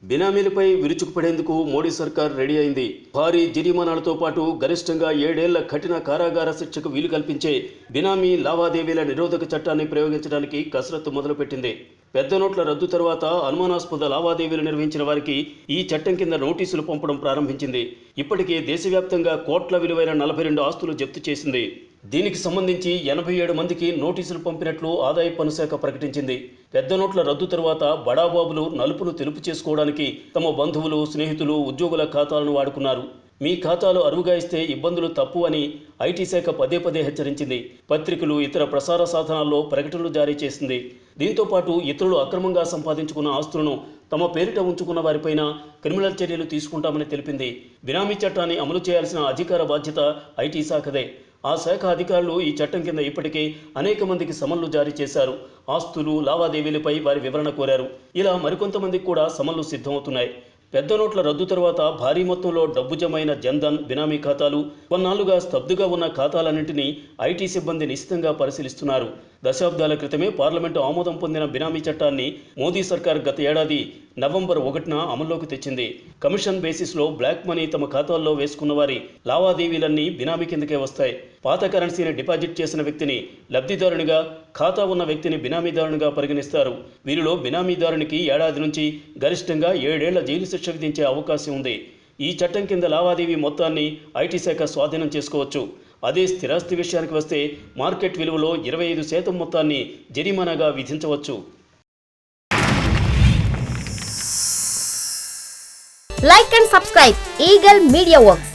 బినామీలపై విరుచుకుపడేందుకు మోడీ సర్కార్ రెడీ అయింది. భారీ జరిమానాలతో పాటు గరిష్టంగా 7 ఏళ్ల కఠిన కారాగార శిక్షకు వీలు కల్పించే బినామీ లావాదేవీల నిరోధక చట్టాన్ని ప్రయోగించడానికి కసరత్తు మొదలుపెట్టింది. పెద్ద నోట్ల రద్దు తర్వాత అనుమానాస్పద లావాదేవీలు నిర్వహించిన వారికి ఈ చట్టం కింద నోటీసులు పంపడం ప్రారంభించింది. ఇప్పటికే దేశవ్యాప్తంగా కోట్ల విలువైన 42 ఆస్తులు జప్తు చేసింది. దీనికి సంబంధించి 87 మందికి నోటీసులు పంపినట్లు ఆదాయ పన్ను శాఖ ప్రకటించింది. పెద్ద నోట్ల రద్దు తరువాత బడాబాబులు నలుపును తెలుపు చేసుకోవడానికి తమ బంధువులు, స్నేహితులు, ఉద్యోగుల ఖాతాలను వాడుకున్నారు. మీ ఖాతాలు అరువుగా ఇస్తే ఇబ్బందులు తప్పు అని ఐటీ శాఖ పదే పదే హెచ్చరించింది. పత్రికలు, ఇతర ప్రసార సాధనాల్లో ప్రకటనలు జారీ చేసింది. దీంతో పాటు ఇతరులు అక్రమంగా సంపాదించుకున్న ఆస్తులను తమ పేరిట ఉంచుకున్న వారిపైన క్రిమినల్ చర్యలు తీసుకుంటామని తెలిపింది. బినామీ చట్టాన్ని అమలు చేయాల్సిన అధికార బాధ్యత ఐటీ శాఖదే. ఆ శాఖ అధికారులు ఈ చట్టం కింద ఇప్పటికే అనేక మందికి సమన్లు జారీ చేశారు. ఆస్తులు, లావాదేవీలపై వారి వివరణ కోరారు. ఇలా మరికొంతమందికి కూడా సమన్లు సిద్ధమవుతున్నాయి. పెద్ద నోట్ల రద్దు తర్వాత భారీ మొత్తంలో డబ్బు జమైన జన్ధన్, బినామీ ఖాతాలు, కొన్నాళ్లుగా స్తబ్దుగా ఉన్న ఖాతాలన్నింటినీ ఐటీ సిబ్బంది నిశితంగా పరిశీలిస్తున్నారు. దశాబ్దాల క్రితమే పార్లమెంటు ఆమోదం పొందిన బినామీ చట్టాన్ని మోదీ సర్కార్ గత ఏడాది నవంబర్ 1న అమల్లోకి తెచ్చింది. కమిషన్ బేసిస్లో బ్లాక్ మనీ తమ ఖాతాల్లో వేసుకున్న వారి లావాదేవీలన్నీ బినామీ కిందకే వస్తాయి. పాత కరెన్సీని డిపాజిట్ చేసిన వ్యక్తిని లబ్ధిదారునిగా, ఖాతా ఉన్న వ్యక్తిని బినామీదారునిగా పరిగణిస్తారు. వీరిలో బినామీదారునికి ఏడాది నుంచి గరిష్టంగా 7 ఏళ్ల జైలు శిక్ష విధించే అవకాశం ఉంది. ఈ చట్టం కింద లావాదేవీ మొత్తాన్ని ఐటీ శాఖ స్వాధీనం చేసుకోవచ్చు. అదే స్థిరాస్తి విషయానికి వస్తే మార్కెట్ విలువలో 25% మొత్తాన్ని జరిమానాగా విధించవచ్చు. Like and subscribe Eagle Media Works.